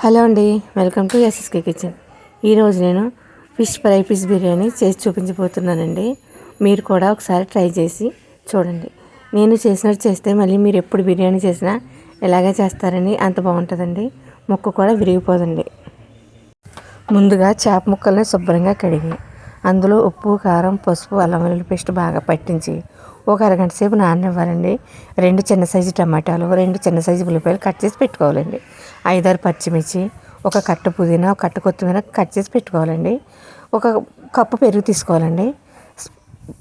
Hello అండి, welcome to SSK kitchen. ఈరోజు నేను ఫిష్ బిర్యానీ చేసి చూపించబోతున్నానండి. మీరు కూడా ఒకసారి ట్రై చేసి చూడండి. నేను చేసినట్టు చేస్తే మళ్ళీ మీరు ఎప్పుడు బిర్యానీ చేసినా ఇలాగే చేస్తారని అంత బాగుంటుందండి. ముక్క కూడా విరిగిపోదండి. ముందుగా చేప ముక్కల్ని శుభ్రంగా కడిగి అందులో ఉప్పు, కారం, పసుపు, అల్లం వెల్లుల్లి పేస్ట్ బాగా పట్టించి ఒక అరగంట సేపు నాననివ్వాలండి. 2 చిన్న సైజు టమాటాలు, 2 చిన్న సైజు ఉల్లిపాయలు కట్ చేసి పెట్టుకోవాలండి. 5-6 పచ్చిమిర్చి, ఒక కట్ట పుదీనా, ఒక కట్ట కొత్తిమీర కట్ చేసి పెట్టుకోవాలండి. ఒక కప్పు పెరుగు తీసుకోవాలండి.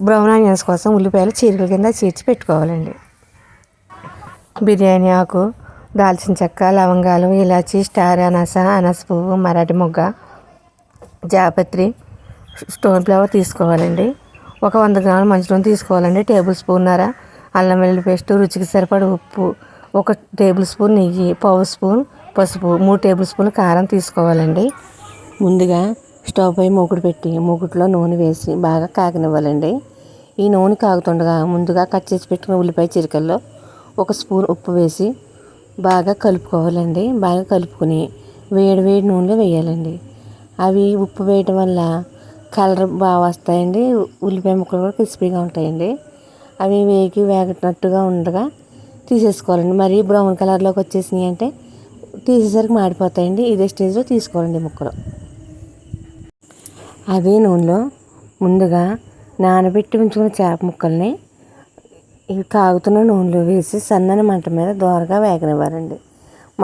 బ్రౌన్ ఆనియన్స్ కోసం ఉల్లిపాయలు చీరల కింద చీర్చి పెట్టుకోవాలండి. బిర్యానీ ఆకు, దాల్చిన చెక్క, లవంగాలు, ఇలాచి, స్టార్ అనాస పువ్వు, మరాఠీ మొగ్గ, జాపత్రి, స్టోన్ ఫ్లవర్ తీసుకోవాలండి. ఒక 100 గ్రాముల మంచి నూనె తీసుకోవాలండి. టేబుల్ స్పూన్నర అల్లం వెల్లుల్లి పేస్ట్, రుచికి సరిపడ ఉప్పు, 1 టేబుల్ స్పూన్ నెయ్యి, పావు స్పూన్ పసుపు, 3 టేబుల్ స్పూన్లు కారం తీసుకోవాలండి. ముందుగా స్టవ్ పై మూకుడు పెట్టి మూకుడులో నూనె వేసి బాగా కాగనివ్వాలండి. ఈ నూనె కాగుతుండగా ముందుగా కట్ చేసి పెట్టుకున్న ఉల్లిపాయ చిరకల్లో 1 స్పూన్ ఉప్పు వేసి బాగా కలుపుకోవాలండి. బాగా కలుపుకొని వేడి నూనెలో వేయాలండి. అవి ఉప్పు వేయటం వల్ల కలర్ బాగా వస్తాయండి. ఉల్లిపాయ ముక్కలు కూడా క్రిస్పీగా ఉంటాయండి. అవి వేగినట్టుగా ఉండగా తీసేసుకోవాలండి. మరీ బ్రౌన్ కలర్లోకి వచ్చేసినాయి అంటే తీసేసరికి మాడిపోతాయండి. ఇదే స్టేజ్లో తీసుకోవాలండి ముక్కలు. అదే నూనెలో ముందుగా నానబెట్టి ఉంచుకున్న చేప ముక్కల్ని ఇవి కాగుతున్న నూనెలో వేసి సన్నని మంట మీద దోరగా వేగనివ్వాలండి.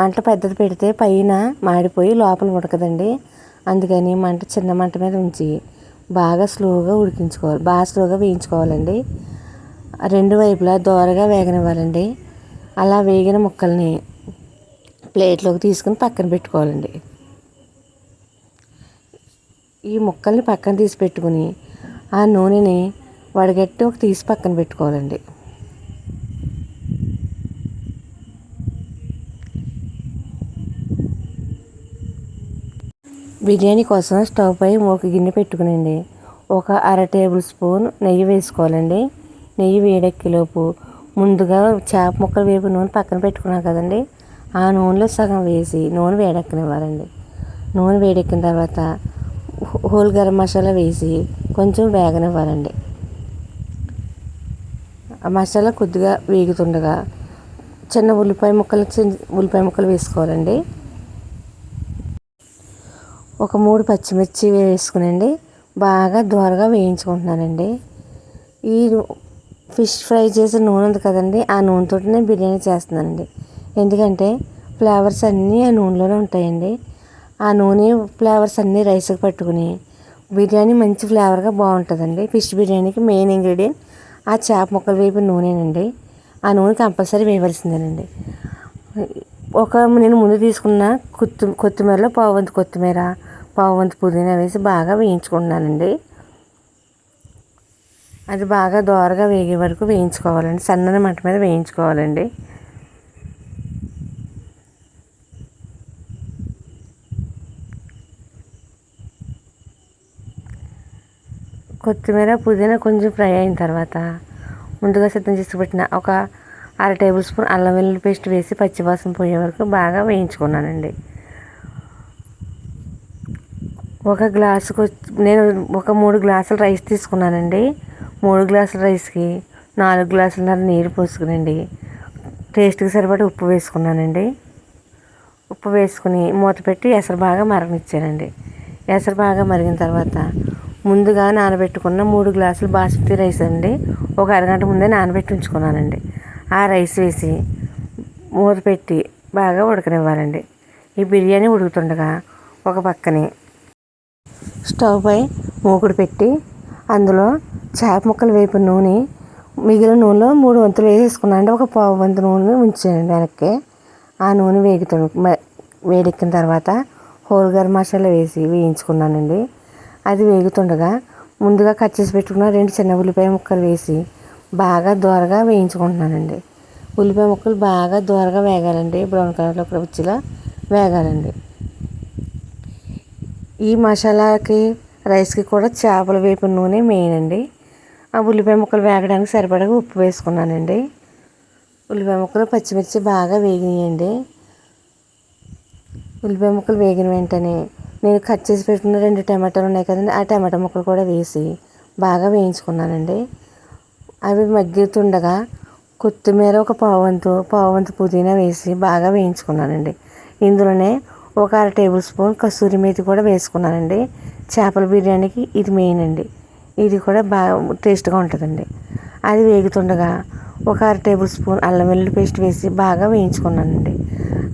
మంట పెద్దది పెడితే పైన మాడిపోయి లోపల ఉడకదండి. అందుకని చిన్న మంట మీద ఉంచి బాగా స్లోగా ఉడికించుకోవాలి. బాగా స్లోగా వేయించుకోవాలండి. 2 వైపులా దోరగా వేగనివ్వాలండి. అలా వేగిన ముక్కల్ని ప్లేట్లోకి తీసుకుని పక్కన పెట్టుకోవాలండి. ఈ ముక్కల్ని పక్కన తీసి పెట్టుకుని ఆ నూనెని వడగట్టి తీసి పక్కన పెట్టుకోవాలండి. బిర్యానీ కోసం స్టవ్ పై ఒక గిన్నె పెట్టుకునండి. ఒక 1/2 టేబుల్ స్పూన్ నెయ్యి వేసుకోవాలండి. నెయ్యి వేడెక్కేలోపు ముందుగా చేప ముక్కలు వేపు నూనె పక్కన పెట్టుకున్నాం కదండి, ఆ నూనెలో సగం వేసి నూనె వేడెక్కనివ్వాలండి. నూనె వేడెక్కిన తర్వాత హోల్ గరం మసాలా వేసి కొంచెం వేగనివ్వాలండి. ఆ మసాలా కొద్దిగా వేగుతుండగా చిన్న ఉల్లిపాయ ముక్కలు వేసుకోవాలండి. ఒక 3 పచ్చిమిర్చి వేసుకునండి బాగా దోరగా వేయించుకుంటున్నానండి. ఈ ఫిష్ ఫ్రై చేసిన నూనె ఉంది కదండి, ఆ నూనెతో నేను బిర్యానీ చేస్తున్నానండి. ఎందుకంటే ఫ్లేవర్స్ అన్నీ ఆ నూనెలోనే ఉంటాయండి. ఆ నూనె ఫ్లేవర్స్ అన్నీ రైస్కి పట్టుకుని బిర్యానీ మంచి ఫ్లేవర్గా బాగుంటుందండి. ఫిష్ బిర్యానీకి మెయిన్ ఇంగ్రీడియంట్ ఆ చేప ముక్కలు వేపిన నూనెనండి. ఆ నూనె కంపల్సరీ వేయవలసిందేనండి. నేను ముందు తీసుకున్న కొత్తిమీరలో పావువంతు కొత్తిమీర, పావువంతు పుదీనా వేసి బాగా వేయించుకుంటున్నానండి. అది బాగా దోరగా వేగే వరకు వేయించుకోవాలండి. సన్నని మంట మీద వేయించుకోవాలండి. కొత్తిమీర, పుదీనా కొంచెం ఫ్రై అయిన తర్వాత ముందుగా సిద్ధం చేసి పెట్టిన ఒక 1/2 టేబుల్ స్పూన్ అల్లం వెల్లుల్లి పేస్ట్ వేసి పచ్చివాసన పోయే వరకు బాగా వేయించుకున్నానండి. నేను ఒక 3 గ్లాసుల రైస్ తీసుకున్నానండి. 3 గ్లాసుల రైస్కి 4 గ్లాసులన్నర నీరు పోసుకునండి. టేస్ట్కి సరిపడా ఉప్పు వేసుకున్నానండి. ఉప్పు వేసుకుని మూత పెట్టి ఎసరు బాగా మరగనిచ్చానండి. ఎసరు బాగా మరిగిన తర్వాత ముందుగా నానబెట్టుకున్న 3 గ్లాసులు బాస్మతి రైస్ అండి ఒక అరగంట ముందే నానబెట్టి ఉంచుకున్నానండి. ఆ రైస్ వేసి మూత పెట్టి బాగా ఉడకనివ్వాలండి. ఈ బిర్యానీ ఉడుకుతుండగా ఒక పక్కనే స్టవ్ పై మూకుడు పెట్టి అందులో చేప ముక్కలు వేపిన నూనె మిగిలిన నూనెలో 3 వంతులు వేసేసుకున్నానండి. ఒక పావు వంతు నూనె ఉంచానండి వెనక్కి. ఆ నూనె వేడెక్కిన తర్వాత హోల్ గరం మసాలా వేసి వేయించుకున్నానండి. అది వేగుతుండగా ముందుగా కట్ చేసి పెట్టుకున్న 2 చిన్న ఉల్లిపాయ ముక్కలు వేసి బాగా దోరగా వేయించుకుంటున్నానండి. ఉల్లిపాయ ముక్కలు బాగా దోరగా వేగాలండి. బ్రౌన్ కలర్లోకి వచ్చేలా వేగాలండి. ఈ మసాలాకి రైస్కి కూడా చేపల వేపిన నూనె మెయిన్ అండి. ఆ ఉల్లిపాయ ముక్కలు వేగడానికి సరిపడా ఉప్పు వేసుకున్నానండి. ఉల్లిపాయ ముక్కలు, పచ్చిమిర్చి బాగా వేగినాయండి. ఉల్లిపాయ ముక్కలు వేగిన వెంటనే నేను కట్ చేసి పెట్టుకున్న 2 టమాటాలు ఉన్నాయి కదండి, ఆ టమాటా ముక్కలు కూడా వేసి బాగా వేయించుకున్నానండి. అవి మగ్గుతుండగా కొత్తిమీర ఒక పావువంతు పుదీనా వేసి బాగా వేయించుకున్నానండి. ఇందులోనే ఒక 1/2 టేబుల్ స్పూన్ కసూరి మేతి కూడా వేసుకున్నానండి. చేపల బిర్యానీకి ఇది మెయిన్ అండి. ఇది కూడా బాగా టేస్ట్గా ఉంటుందండి. అది వేగుతుండగా ఒక 1/2 టేబుల్ స్పూన్ అల్లం వెల్లుల్లి పేస్ట్ వేసి బాగా వేయించుకున్నానండి.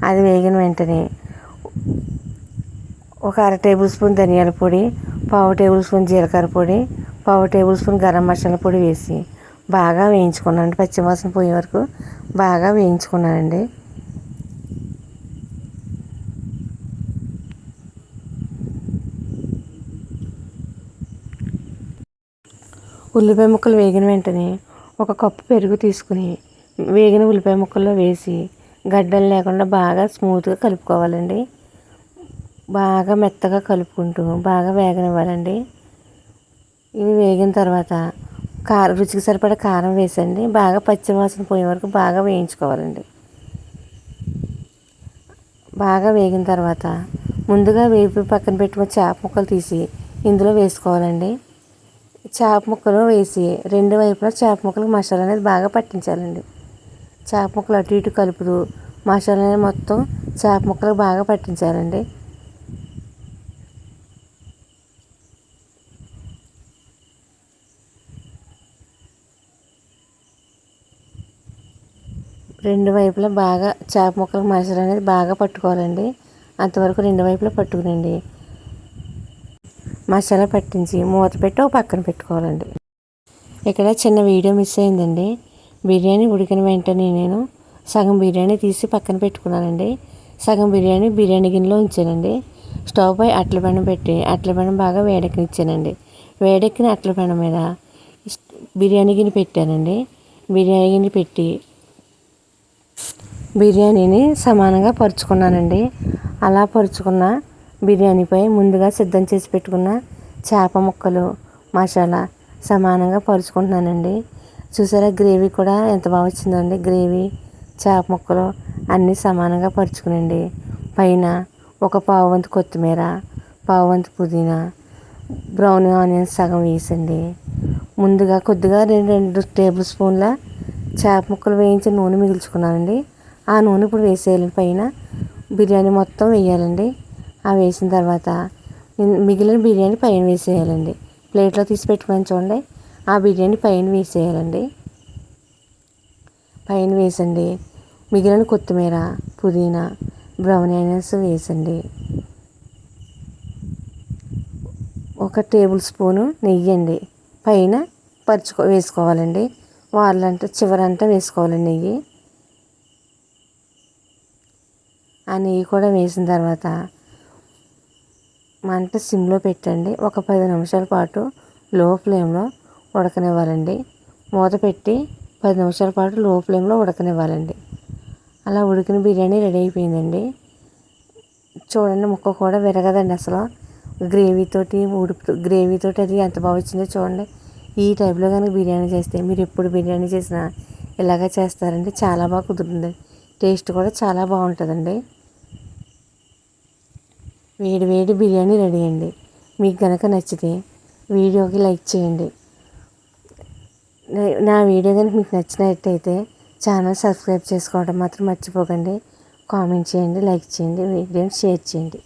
అది వేగిన వెంటనే ఒక 1/2 టేబుల్ స్పూన్ ధనియాల పొడి, పావు టేబుల్ స్పూన్ జీలకర్ర పొడి, పావు టేబుల్ స్పూన్ గరం మసాలా పొడి వేసి బాగా వేయించుకున్నానండి. పచ్చివాసన పోయే వరకు బాగా వేయించుకున్నానండి. ఉల్లిపాయ ముక్కలు వేగిన వెంటనే ఒక కప్పు పెరుగు తీసుకుని వేగిన ఉల్లిపాయ ముక్కల్లో వేసి గడ్డలు లేకుండా బాగా స్మూత్గా కలుపుకోవాలండి. బాగా మెత్తగా కలుపుకుంటూ బాగా వేగనివ్వాలండి. ఇవి వేగిన తర్వాత రుచికి సరిపడా కారం వేసండి బాగా పచ్చివాసన పోయే వరకు బాగా వేయించుకోవాలండి. బాగా వేగిన తర్వాత ముందుగా వేపి పక్కన పెట్టుకున్న చేప ముక్కలు తీసి ఇందులో వేసుకోవాలండి. చేప ముక్కలు వేసి 2 వైపులా చేప ముక్కలకు మసాలా అనేది బాగా పట్టించాలండి. చేప ముక్కలు అటు ఇటు కలుపుతూ మసాలా అనేది మొత్తం చేప ముక్కలకు బాగా పట్టించాలండి. రెండు వైపులా బాగా చేప ముక్కలకు మసాలా అనేది బాగా పట్టుకోవాలండి. అంతవరకు 2 వైపులా పట్టుకునండి మసాలా పట్టించి మూత పెట్టి ఒక పక్కన పెట్టుకోవాలండి. ఇక్కడ చిన్న వీడియో మిస్ అయిందండి. బిర్యానీ ఉడికిన వెంటనే నేను సగం బిర్యానీ తీసి పక్కన పెట్టుకున్నానండి. సగం బిర్యానీ గిన్నెలో ఉంచానండి. స్టవ్ పై అట్ల పెనం పెట్టి అట్ల పెనం బాగా వేడెక్కనిచ్చానండి. వేడెక్కిన అట్ల పెనం మీద బిర్యానీ గిన్నె పెట్టానండి. బిర్యానీ గిన్నె పెట్టి బిర్యానీని సమానంగా పరుచుకున్నానండి. అలా పరుచుకున్న బిర్యానీపై ముందుగా సిద్ధం చేసి పెట్టుకున్న చేప ముక్కలు మసాలా సమానంగా పరుచుకుంటున్నానండి. చూసారా గ్రేవీ కూడా ఎంత బాగా వచ్చిందండి. గ్రేవీ చేప ముక్కలు అన్నీ సమానంగా పరుచుకునండి. పైన ఒక పావువంతు కొత్తిమీర, పావువంతు పుదీనా, బ్రౌన్ ఆనియన్స్ సగం వేసండి. ముందుగా కొద్దిగా 2 టేబుల్ స్పూన్ల చేప ముక్కలు వేయించి నూనె మిగిల్చుకున్నానండి. ఆ నూనె ఇప్పుడు వేసేయాలి. పైన బిర్యానీ మొత్తం వేయాలండి. ఆ వేసిన తర్వాత మిగిలిన బిర్యానీ పైన వేసేయాలండి. ప్లేట్లో తీసి పెట్టుకొని చూడండి. ఆ బిర్యానీ పైన వేసేయాలండి. పైన వేసండి. మిగిలిన కొత్తిమీర, పుదీనా, బ్రౌన్ ఆనియన్స్ వేసండి. ఒక టేబుల్ స్పూను నెయ్యి అండి పైన వేసుకోవాలండి. వార్లంటే చివరంతా వేసుకోవాలండి నెయ్యి. ఆ నెయ్యి కూడా వేసిన తర్వాత మంట సిమ్లో పెట్టండి. ఒక 10 నిమిషాల పాటు లో ఫ్లేమ్లో ఉడకనివ్వాలండి. మూత పెట్టి 10 నిమిషాల పాటు లో ఫ్లేమ్లో ఉడకనివ్వాలండి. అలా ఉడికిన బిర్యానీ రెడీ అయిపోయిందండి. చూడండి ముక్క కూడా విరగదండి అసలు. గ్రేవీతోటి అది ఎంత బాగా వచ్చిందో చూడండి. ఈ టైప్లో కనుక బిర్యానీ చేస్తే మీరు ఎప్పుడు బిర్యానీ చేసినా ఇలాగ చేస్తారండి. చాలా బాగా కుదురుతుంది. టేస్ట్ కూడా చాలా బాగుంటుందండి. వేడి వేడి బిర్యానీ రెడీ అండి. మీకు కనుక నచ్చితే వీడియోకి లైక్ చేయండి. నా వీడియో కనుక మీకు నచ్చినట్టయితే ఛానల్ సబ్స్క్రైబ్ చేసుకోవడం మాత్రం మర్చిపోకండి. కామెంట్ చేయండి, లైక్ చేయండి, వీడియోని షేర్ చేయండి.